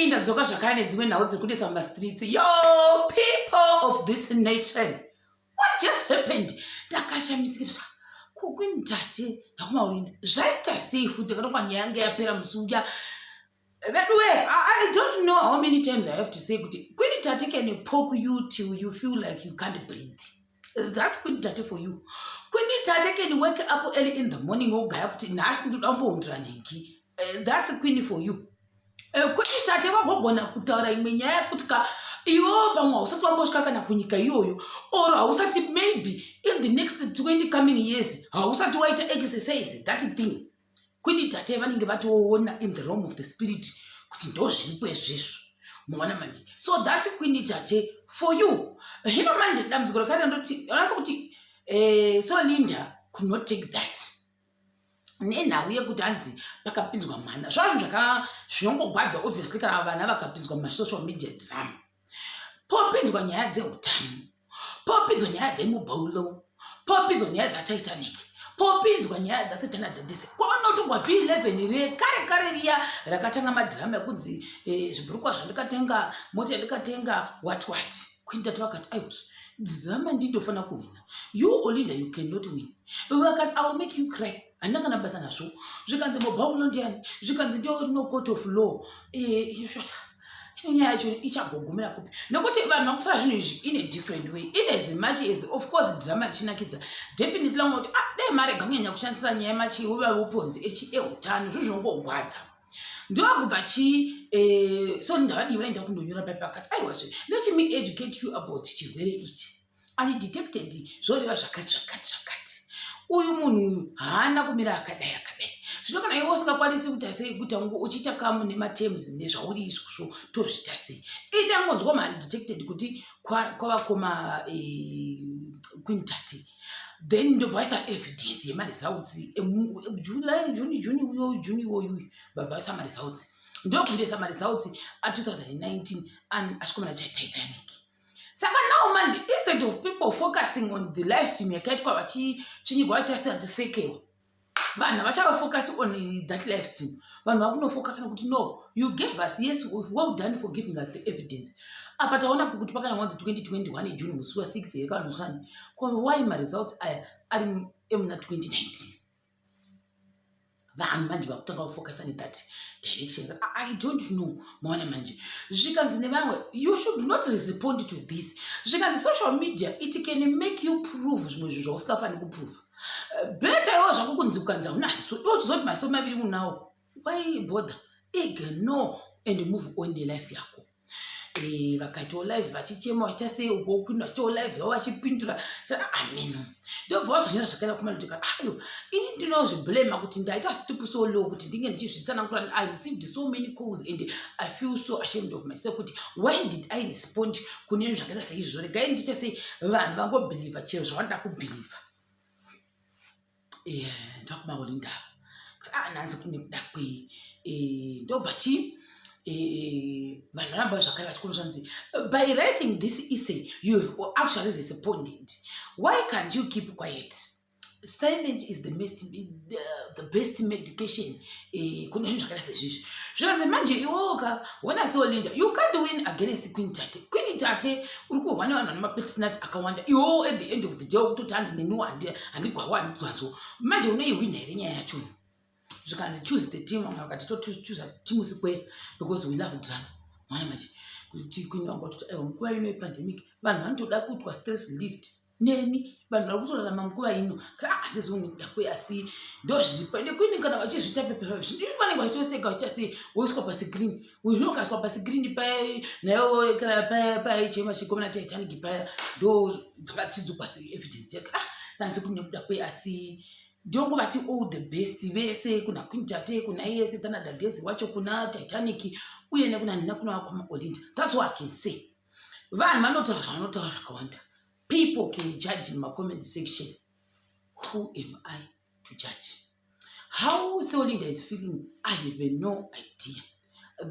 ndadzoka zvakare nedzimwe nhau dzekudesa mumastreets. Yo, people of this nation, what just happened? Ndakashamisika kukwini tate ndakumaulinda zvaita sei futi kanokwa nyaya yanga yapera musi uya. By the way, I don't know how many times I have to say kuti Queen Tate can poke you till you feel like you can't breathe. That's Queen Tate for you. Queen Tate can wake up early in the morning ogaya kuti nhasi ndoda kumbondira nhengi. That's Queen for you. Queen Tate wagogona kutaura imwe nyaya kuti iwo pamwe hausati wambosvika kana kunyika iyoyo, or hausati maybe in the next 20 coming years hausati waita exercise that thing. Queen Tate vanenge vatoona in the realm of the spirit kuti ndo zviripo izvezvo muona manje. So that's Queen Tate for you. Hino manje dambudziko rakati ndoti onasa kuti so Linda could not take that. Nenhau yekuti hanzi pakapinzwa mwana zvazvo zvinongogwadza obviously kana vana vakapinzwa mumasocial media drama. Popinzwa nyaya dzeutano, popinzwa nyaya dzemubhaulo, popinzwa nyaya dzaTitanic, popinzwa nyaya dzaSatana Dadese. Kwaunotogwa V11 rekare riya rakatanga madhirama ekudzi zvibhurukwa zvandikatenga, mota yandikatenga, what. Queen Tate vakati aiwa dhirama ndindofanira kuwina. You Olinda, you cannot win. Vakati I will make you cry. Handina kana basa nazvo. Zvikanzi mubhaulo ndiani, zvikanzi ndio no court of law. Yoshota. Nyaya yacho ichagogomera kupi nokuti vanhu vakutora zvinhu izvi in a different way, in as much as of course drama richinakidza definitely langoti dai mari ganyanya kushandisira nyaya machi uva uponzi eutano zvo zvinongogwadza ndokubva so ndavadiwa enda kundonyora papakati aiwazve let me educate you about chirwere ichi undetected zvoreva zvakati. Uyu munhu haana kumira akadai. Zvino kana iwe usingakwanisi kuita sei kuti uchiita kamu nematerms nezvauri izvozvo tozviita sei. Itangonzwa ma-undetected kuti kwavakoma Queen Tate. Then ndobva vaisa evidence yemaresults June iyoyu babva vaisa maresults. Ndokundoisa maresults a2019 ashikomana chaTitanic. Saka now man, instead of people focusing on the live stream yakaitwa vachinyigwa vaitasi hadzisekewa, vanhu vachava focus on that live stream. Vanhu vakunofocus nokuti no, you gave us, yes, well done for giving us the evidence. Apa taona kuti pakanyanzi 2021 June musi wa6 here kanozvani. Why my results are muna 2019? Vanhu manje vakutanga kufocus on that direction. I don't know maona manje. Zvikanzi nevamwe, you should not respond to this. Zvikanzi social media, it can make you prove zvimwe zvinhu zvausingafani kuprove. Better iwo zvako kunzi kukanzi haunasi iwo chizoti masomo maviri unawo. Why bother? Ignore and move on nelife yako. Vakaitawo live vachichema vachiita sei uko Queen vachiitawo live vavo vachipindura ameno ndobva vazonyora zvakaenda kumanoteka ini ndinozviblema kuti ndaita stupid so low kuti ndinge ndichizvitsanangura. I received so many calls and I feel so ashamed of myself kuti why did I respond kune zvakaita seizvo. Regai ndiite sei vanhu vangobhilivha chero zvavanoda kubhilivha. Ndakumaolinda nanzi kune kuda kwei ndobva vanhu zvakare vachikunzvanzi by writing this essay you have actually responded. Why can't you keep quiet? Silence is the best medication. Kune zvinhu zvakada sezvizvi zvikanzi manje iwoka wona Olinda, you can't win against Queen Tate. Queen Tate uri kuhwa nevanhu vane mapersonality akawanda. Iwo at the end of the day kutoti hanzi nenuwa handigwawanidzwanzo manje unoiwina here nyaya yacho. Zvikanzi choose the team, vakati choose team square because we love drama. Mwana machi kuti Queen wangu watoti nguva ino yepandemic vanhu vanotoda kuitwa stress relieved neni vanhu vari kutorarama nguva ino handizoni kuda kwei asi ndo zviripo ende Queen kana vachizviita pepa vanenge vachitoseka vachiita sei woiswa pasigrini zvinokaiswa pasigrini paya nayo kana paichema chikomana Titanic paya ndo dzakatichidzokwa evidence yake nanzi kune kuda kwei asi ndongobati all the best vese kuna Queen Tate kuna Satana Dadese wacho kuna Titanic uye nekuna nina kuna wakoma Olinda. That's what I can say. Vanhu vanotaura zvakawanda. People can judge in my comment section. Who am I to judge? How Olinda is feeling, I have no idea.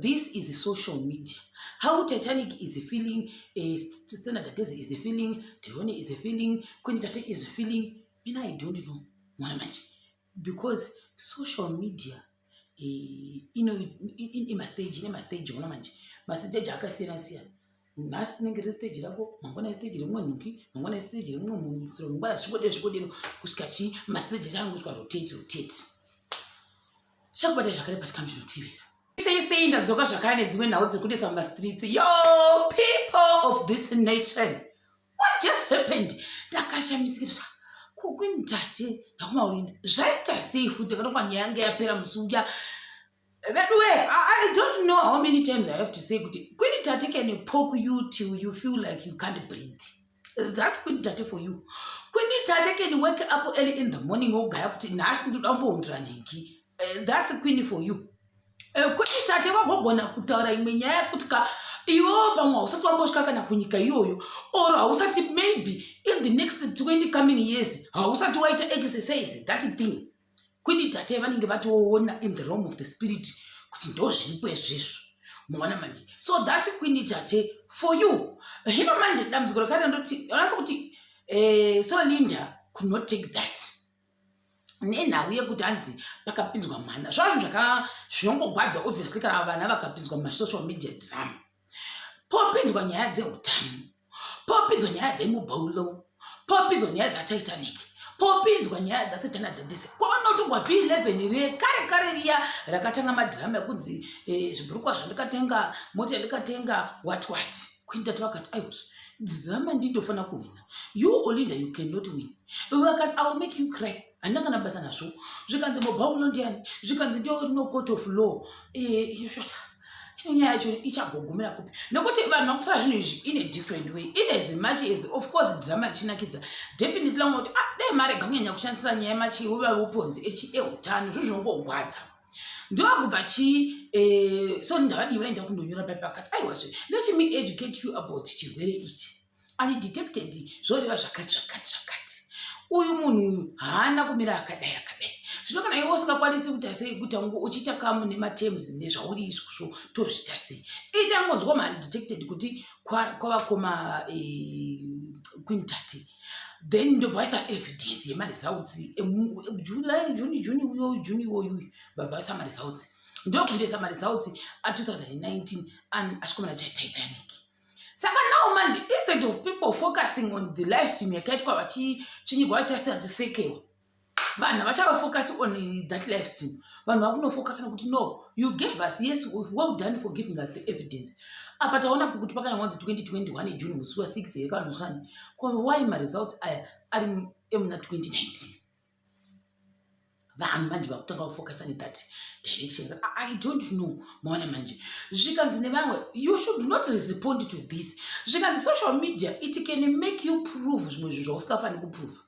This is social media. How Titanic is feeling, Satana Dadese is feeling, Teone is feeling, Queen Tate is feeling, I don't know. Because social media mastage ona manje mastage akasiyana-siyana. Nhasi rinenge riri stage rako, mangwana stage rimwe nhuki, mangwana stage rimwe munhu, soro mangwana zvikodero kusvika chii mastage achangosvika rotate. Chakubata zvakare pachikamu chinotivira. Sei ndadzoka zvakare nedzimwe nhau dziri kudesa mumastreets. Yo, people of this nation, what just happened? Ndakashamisika kukwini tate ndakumaulinda zvaita sei futi kana nyaya yange yapera musuya. By the way, I don't know how many times I have to say Queen Tate can poke you till you feel like you can't breathe. That's Queen Tate for you. Queen Tate can wake up early in the morning that's Queen for you. Queen Tate wagogona kutaura imwe nyaya kuti iwo pamwe hausati wambosvika kana kunyika iyoyo, or hausati maybe in the next 20 coming years hausati waita exercise that thing. Queen Tate vanenge vatoona in the realm of the spirit kuti ndo zviripo izvezvo muona manje. So that's Queen Tate for you. Hino manje dambudziko rakati ndoti unasa kuti so Linda could not take that. Nenhau yekuti hanzi pakapinzwa mhana zvazvo zvinongogwadza obviously kana vana vakapinzwa mumasocial media drama. Popinzwa nyaya dzeutano, popinzwa nyaya dzemubhaulo, popinzwa nyaya dzaTitanic, popinzwa nyaya dzaSatana Dadese. Kwaunotongwa V11 rekare riya rakatanga madhirama ekunzi zvibhurukwa zvandikatenga, mota yandikatenga, what. Queen Tate vakati aiwa dhirama ndindofanira kuwina. You Olinda, you cannot win. Vakati I will make you cry. Handina kana basa nazvo. Zvikanzi mubhaulo ndiani, zvikanzi ndio no court of law. Nyaya yacho ichagogomera kupi nokuti vanhu vakutora zvinhu izvi in a different way, in as much as of course drama richinakidza definitely langoti dai mari gakunyanya kushandisira nyaya machi uponzi eutano zvo zvinongogwadza ndokubva so ndavadi vaenda kundonyora pakati aiwazve let me educate you about chirwere ichi and detected zvoreva zvakati. Uyu munhu uyu haana kumira akadai. Zvino kana iwe usingakwanisi kuita sei kuti uchiita kamu nematerms nezvauri izvozvo tozviita sei. Itangonzwa ma-detected kuti kwavakoma Queen Tate. Then ndobva vaisa evidence yemaresults June iyoyu vabva vaisa maresults. Ndokundoisa maresults a2019 and achikomana chaTitanic. Saka now man, instead of people focusing on the live stream yakaitwa vachinyigwa vachisekewa, vanhu vachava focus on that live stream. Vanhu vakunofocus on kuti no, you gave us, yes, well done for giving us the evidence. Apa taona kuti pakanyanzi 2021 June musi wa6 yekanozvani. Why my results are muna 2019? Vanhu manje vakutanga kufocus on that direction. I don't know. Maona manje. Zvikanzi nevamwe, you should not respond to this. Zvikanzi social media, it can make you prove zvimwe zvinhu zvausingafaniri kuprove.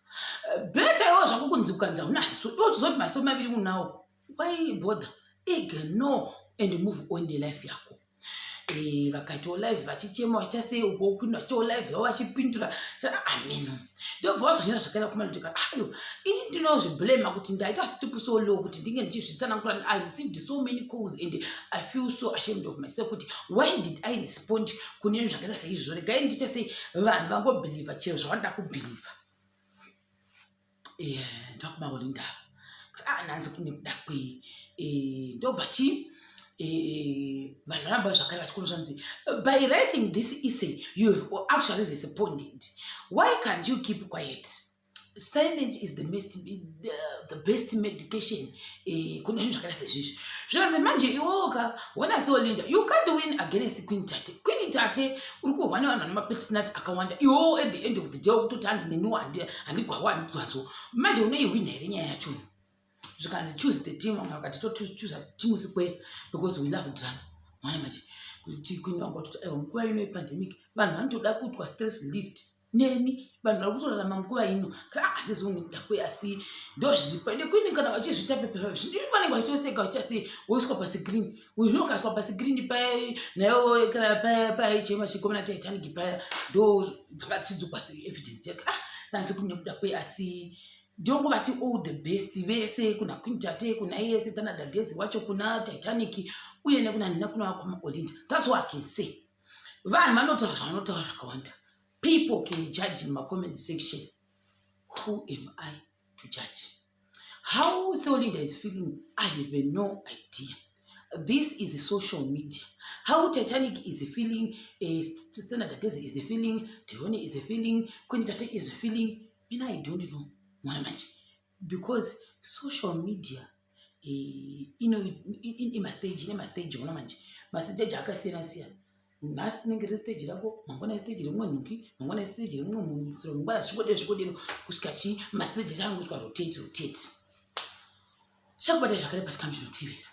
Better iwo zvako kunzi kukanzi haunasi. Iwo chizoti masomo maviri unawo. Why bother? Ignore and move on the life yako. Vakati live vachichema vachiita sei uko Queen vachiita live yavo vachipindura ameno ndobva vazonyora zvakaenda kumanoteka ini ndinozviblema kuti ndaita stupid so low kuti ndinge ndichizvitsanangura. I received so many calls and I feel so ashamed of myself kuti why did I respond kune zvakaita seizvozvo. Regai ndiite sei vanhu vangobhilivha chero zvavanoda kubhilivha. Ndokumaolinda nanzi kune kuda kwei ndobva chii by writing this essay, you've actually responded. Why can't you keep quiet? Silence is the best medication. When I saw Linda, you can't win against Queen Tate. Queen Tate, one personality akawanda. You at the end of the day, 2 times in the new idea, and you one. Imagine you win a you can choose the team. I'm going to choose a team because we love drama. One imagine. Why you know pandemic? But man to that was stress lift. Neni, but no good. I'm going to this one. The I see those depend. The queen can achieve type of person. You want to just say, we scope as a green. We look at as a green pay. Now, pay, chamber, she come at Titanic pay. Those that's evidence. That's a good way I see. Jongo vati all the best vese kuna Queen Tate kuna Satana Dadese wacho kuna Titanic uye nekuna wakoma Olinda. That's what I can say. Vanhu vanotaura zvakawanda. People can judge in my comment section. Who am I to judge? How Seolinda is feeling, I have no idea. This is social media. How Titanic is feeling, Standard Dadezi is feeling, Tiwani is feeling, Queen Tate is feeling. I don't know. Because social media, in my stage, akasiyana siyana. Nhasi tinenge tiri stage rako, mangwana stage rimwe nhuki, mangwana stage rimwe munhu, saka mangwana zvikodero kusvika chi mastage changu kusvika rotate. Chakubata zvakare pachikamuri chinotevera.